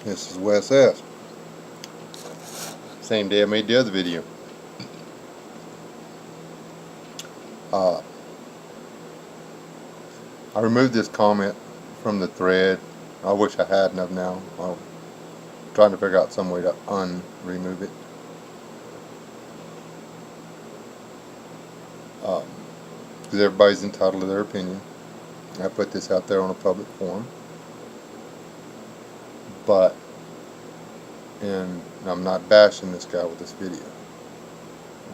This is Wes S. Same day I made the other video. Uh, I removed this comment from the thread. I wish I hadn't of now. I'm trying to figure out some way to remove it. Because everybody's entitled to their opinion. I put this out there on a public forum. But, and I'm not bashing this guy with this video.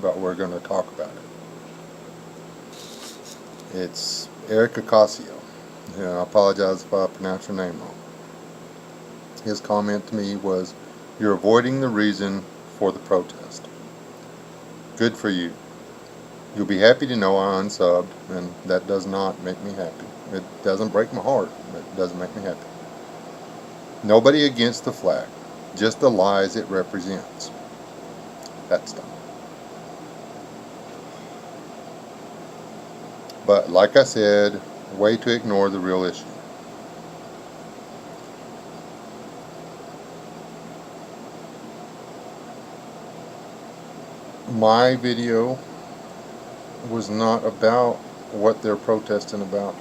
But we're going to talk about it. It's Eric Ocasio. I apologize if I pronounce your name wrong. His comment to me was, "You're avoiding the reason for the protest. Good for you. You'll be happy to know I unsubbed, and that does not make me happy. It doesn't break my heart, but it doesn't make me happy. Nobody against the flag, just the lies it represents." That's done. But like I said, way to ignore the real issue. My video was not about what they're protesting about.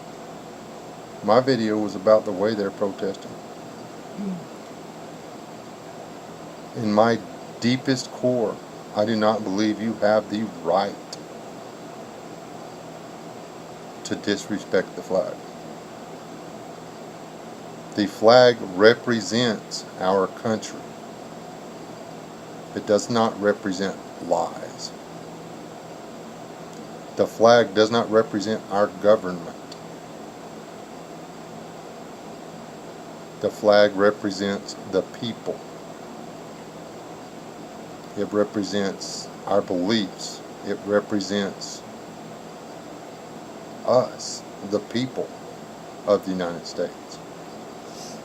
My video was about the way they're protesting. In my deepest core, I do not believe you have the right to disrespect the flag. The flag represents our country. It does not represent lies. The flag does not represent our government. The flag represents the people. It represents our beliefs. It represents us, the people of the United States.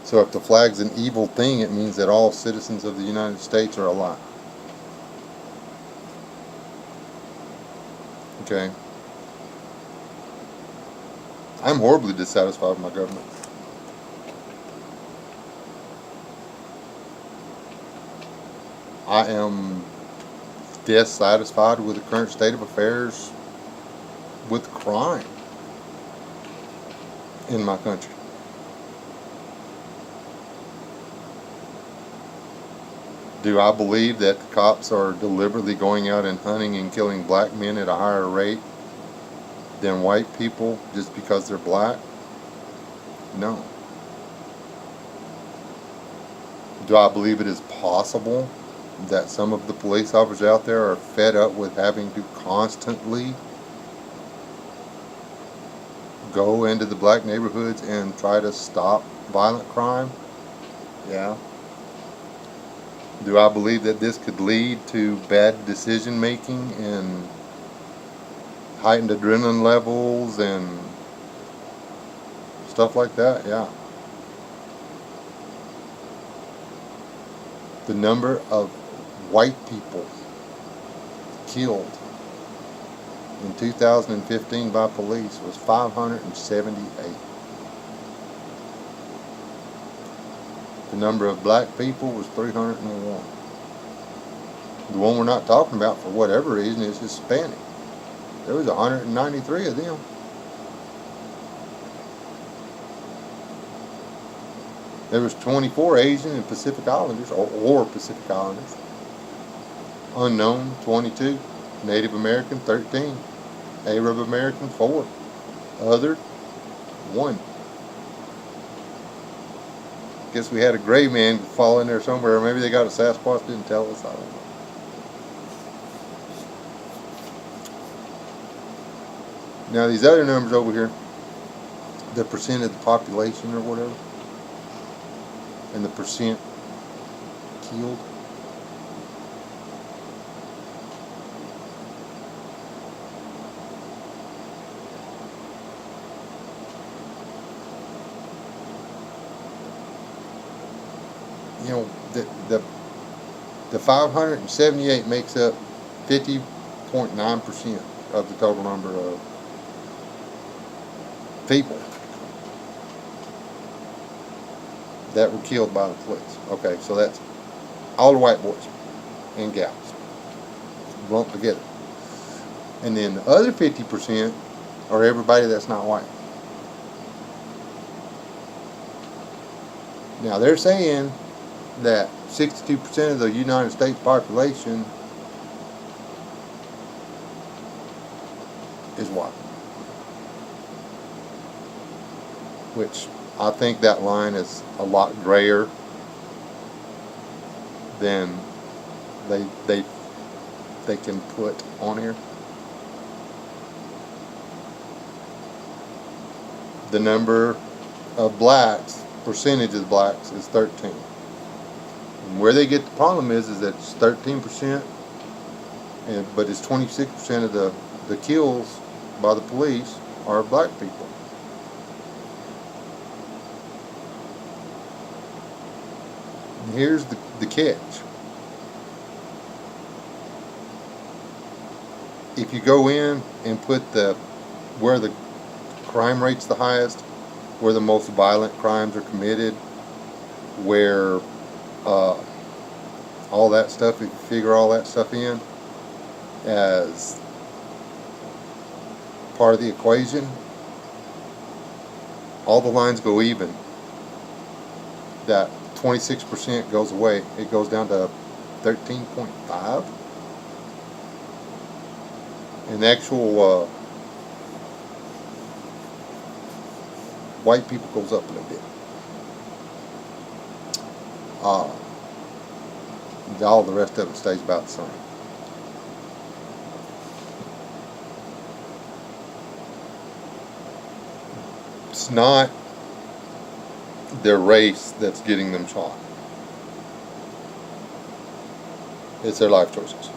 So if the flag's an evil thing, it means that all citizens of the United States are alive. Okay? I'm horribly dissatisfied with my government. I am dissatisfied with the current state of affairs with crime in my country. Do I believe that the cops are deliberately going out and hunting and killing black men at a higher rate than white people just because they're black? No. Do I believe it is possible that some of the police officers out there are fed up with having to constantly go into the black neighborhoods and try to stop violent crime? Yeah. Do I believe that this could lead to bad decision making and heightened adrenaline levels and stuff like that? Yeah. The number of white people killed in 2015 by police was 578. The number of black people was 301. The one we're not talking about for whatever reason is Hispanic. There was 193 of them. There was 24 Asian and Pacific Islanders, or Pacific Islanders. Unknown, 22. Native American, 13. Arab American, 4. Other, 1. Guess we had a gray man fall in there somewhere. Maybe they got a Sasquatch, didn't tell us. I don't know. Now these other numbers over here, the percent of the population or whatever, and the percent killed. You know, the 578 makes up 50.9% of the total number of people. that were killed by the police. Okay, so that's all the white boys and gals lumped together. And then the other 50% are everybody that's not white. Now they're saying that 62% of the United States population is white. Which I think that line is a lot grayer than they can put on here. The number of blacks, percentage of blacks, is 13. And where they get the problem is that it's 13%, but it's 26% of the kills by the police are black people. And here's the catch. If you go in and put where the crime rate's the highest, where the most violent crimes are committed, where all that stuff, if you figure all that stuff in as part of the equation, all the lines go even. That 26% goes away. It goes down to 13.5. And actual white people goes up a little bit. All the rest of it stays about the same. It's not their race that's getting them shot. It's their life choices.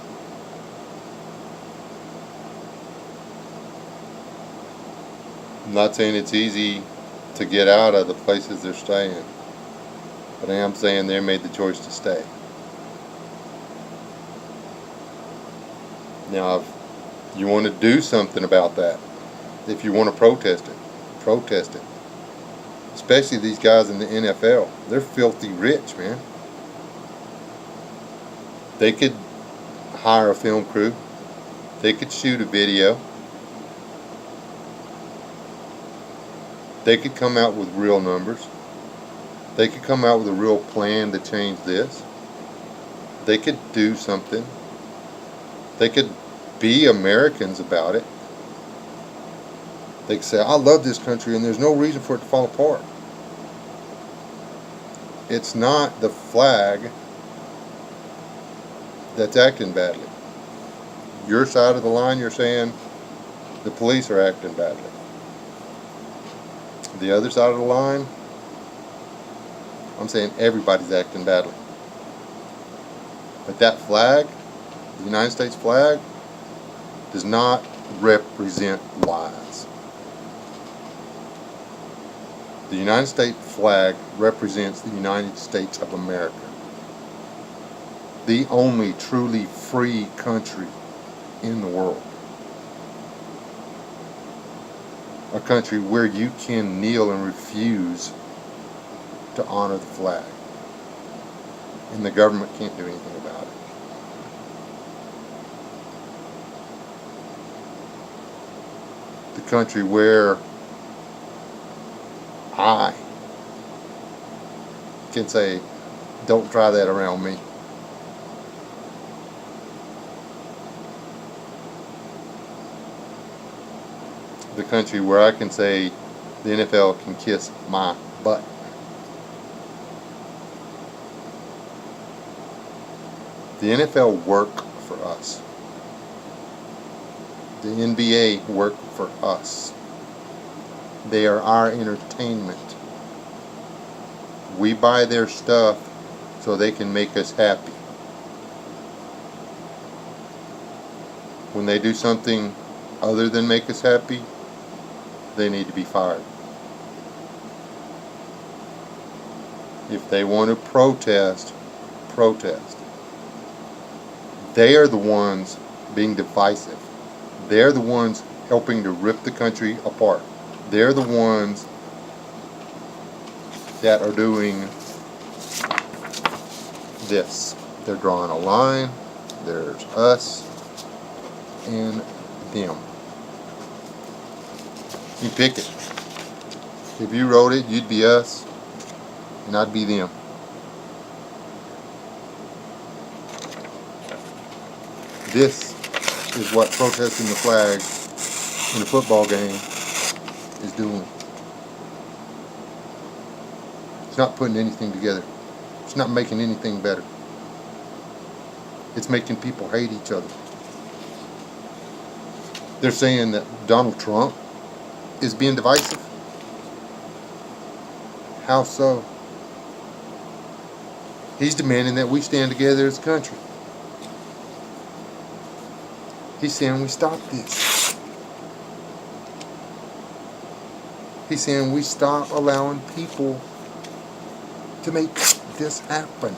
I'm not saying it's easy to get out of the places they're staying, but I am saying they made the choice to stay. Now, if you want to do something about that, if you want to protest it, protest it. Especially these guys in the NFL. They're filthy rich, man. They could hire a film crew. They could shoot a video. They could come out with real numbers. They could come out with a real plan to change this. They could do something. They could be Americans about it. They could say, I love this country and there's no reason for it to fall apart. It's not the flag that's acting badly. Your side of the line, you're saying the police are acting badly. The other side of the line, I'm saying everybody's acting badly. But that flag, the United States flag, does not represent lies. The United States flag represents the United States of America. The only truly free country in the world. A country where you can kneel and refuse to honor the flag. And the government can't do anything about it. The country where I can say, don't try that around me. The country where I can say the NFL can kiss my butt. The NFL work for us. The NBA work for us. They are our entertainment. We buy their stuff so they can make us happy. When they do something other than make us happy, they need to be fired. If they want to protest, protest. They are the ones being divisive. They're the ones helping to rip the country apart. They're the ones that are doing this. They're drawing a line. There's us and them. You pick it. If you wrote it, you'd be us, and I'd be them. This is what protesting the flag in a football game is doing. It's not putting anything together. It's not making anything better. It's making people hate each other. They're saying that Donald Trump is being divisive. How so? He's demanding that we stand together as a country. He's saying we stop this. He's saying we stop allowing people to make this happen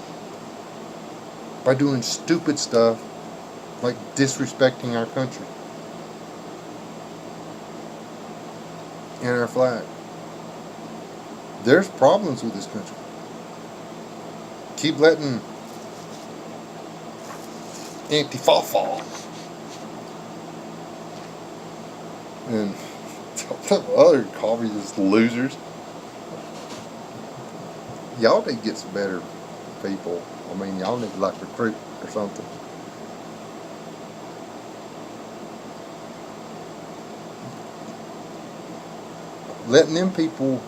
by doing stupid stuff like disrespecting our country and our flag. There's problems with this country. Keep letting Antifa and other communist losers. Y'all need to get some better people. I mean, y'all need to like recruit or something. Letting them people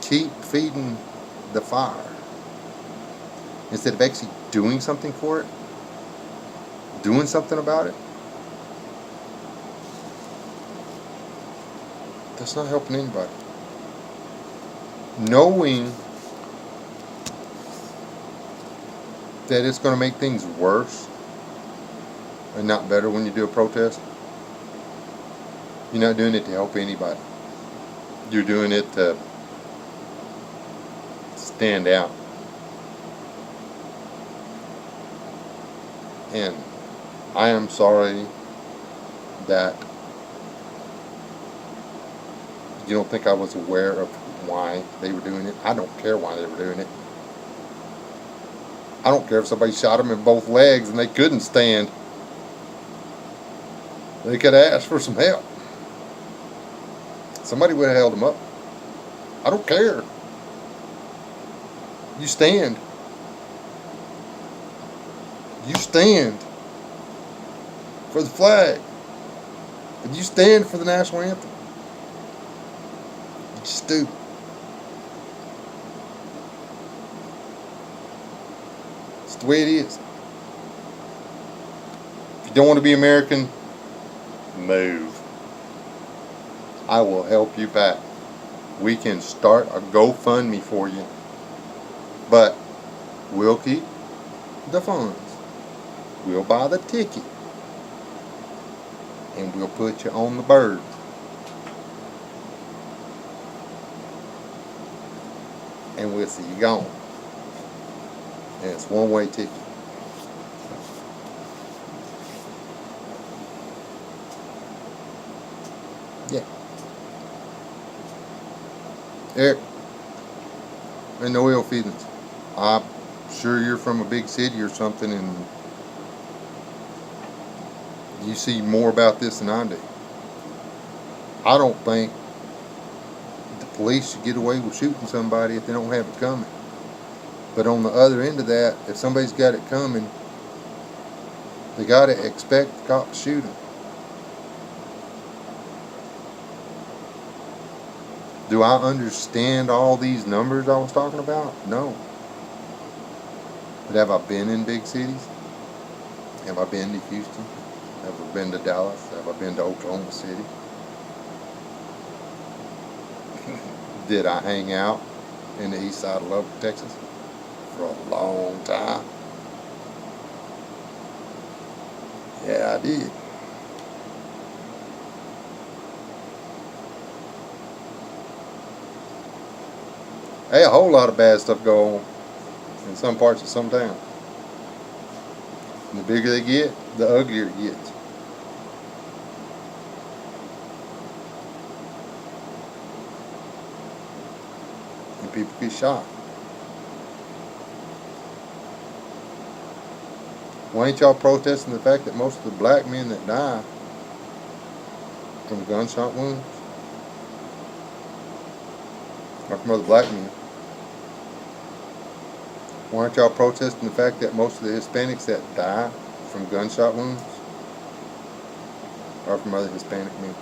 keep feeding the fire instead of actually doing something for it, doing something about it. That's not helping anybody. Knowing that it's going to make things worse and not better when you do a protest, you're not doing it to help anybody. You're doing it to stand out. And I am sorry that you don't think I was aware of why they were doing it. I don't care why they were doing it. I don't care if somebody shot them in both legs and they couldn't stand. They could have asked for some help. Somebody would have held them up. I don't care. You stand. You stand for the flag. And you stand for the national anthem. You're stupid. It's the way it is. If you don't want to be American, move. I will help you back. We can start a GoFundMe for you. But we'll keep the funds. We'll buy the ticket. And we'll put you on the bird. And we'll see you gone. And it's one-way ticket. Yeah. Eric, and no ill feelings. I'm sure you're from a big city or something and you see more about this than I do. I don't think the police should get away with shooting somebody if they don't have it coming. But on the other end of that, if somebody's got it coming, they got to expect the cop to shoot them. Do I understand all these numbers I was talking about? No. But have I been in big cities? Have I been to Houston? Have I been to Dallas? Have I been to Oklahoma City? Did I hang out in the east side of Lubbock, Texas for a long time? Yeah, I did. Hey, a whole lot of bad stuff go on in some parts of some town. And the bigger they get, the uglier it gets. And people get shot. Why ain't y'all protesting the fact that most of the black men that die from gunshot wounds are from other black men? Why aren't y'all protesting the fact that most of the Hispanics that die from gunshot wounds are from other Hispanic men?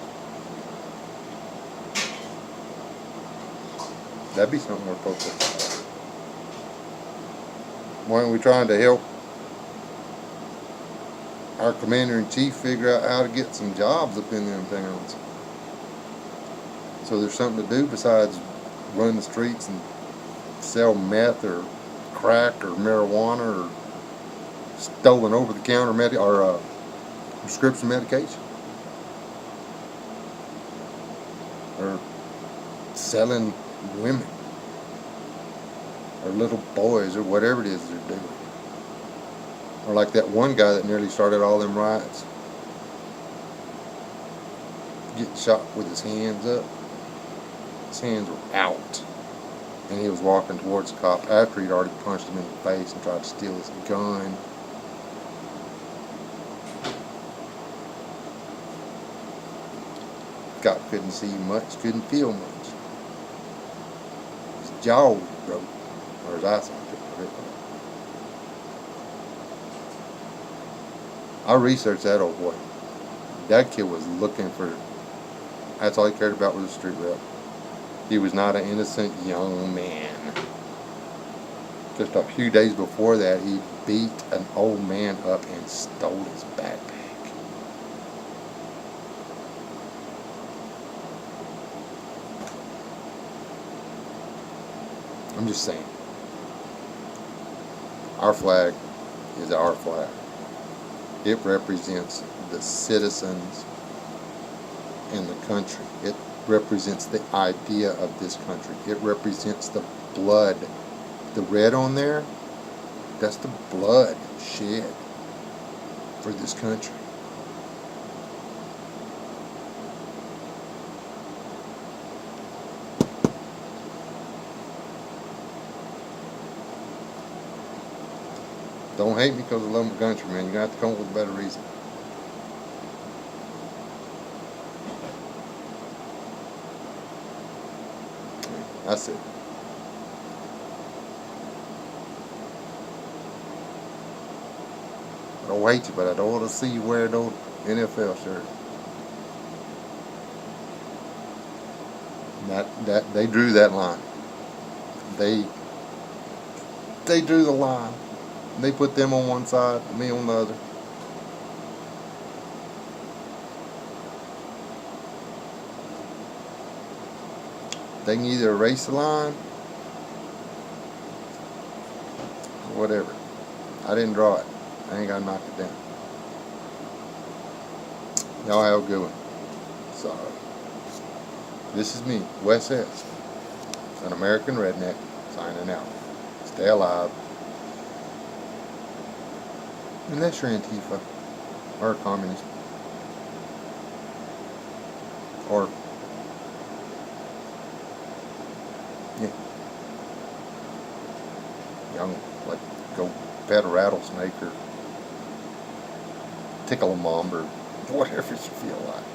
That'd be something worth protesting. Why aren't we trying to help our commander-in-chief figure out how to get some jobs up in them towns? So there's something to do besides run the streets and sell meth or crack or marijuana or stolen over-the-counter prescription medication, or selling women or little boys or whatever it is they're doing. Or like that one guy that nearly started all them riots, getting shot with his hands up. His hands were out, and he was walking towards the cop after he'd already punched him in the face and tried to steal his gun. Cop couldn't see much, couldn't feel much. His jaw was broke, or his eyesight. I researched that old boy. That kid was looking for, that's all he cared about was a street rep. He was not an innocent young man. Just a few days before that, he beat an old man up and stole his backpack. I'm just saying. Our flag is our flag. It represents the citizens in the country. It represents the idea of this country. It represents the blood. The red on there, that's the blood shed for this country. Don't hate me because I love my country, man. You're going to have to come up with a better reason. That's it. I don't hate you, but I don't want to see you wear no NFL shirt. That they drew that line. They drew the line. They put them on one side, me on the other. They can either erase the line or whatever. I didn't draw it. I ain't got to knock it down. Y'all have a good one. So, this is me, Wes S., an American redneck, signing out. Stay alive. Unless you're Antifa or a communist or young, like go pet a rattlesnake or tickle a mom or whatever you feel like.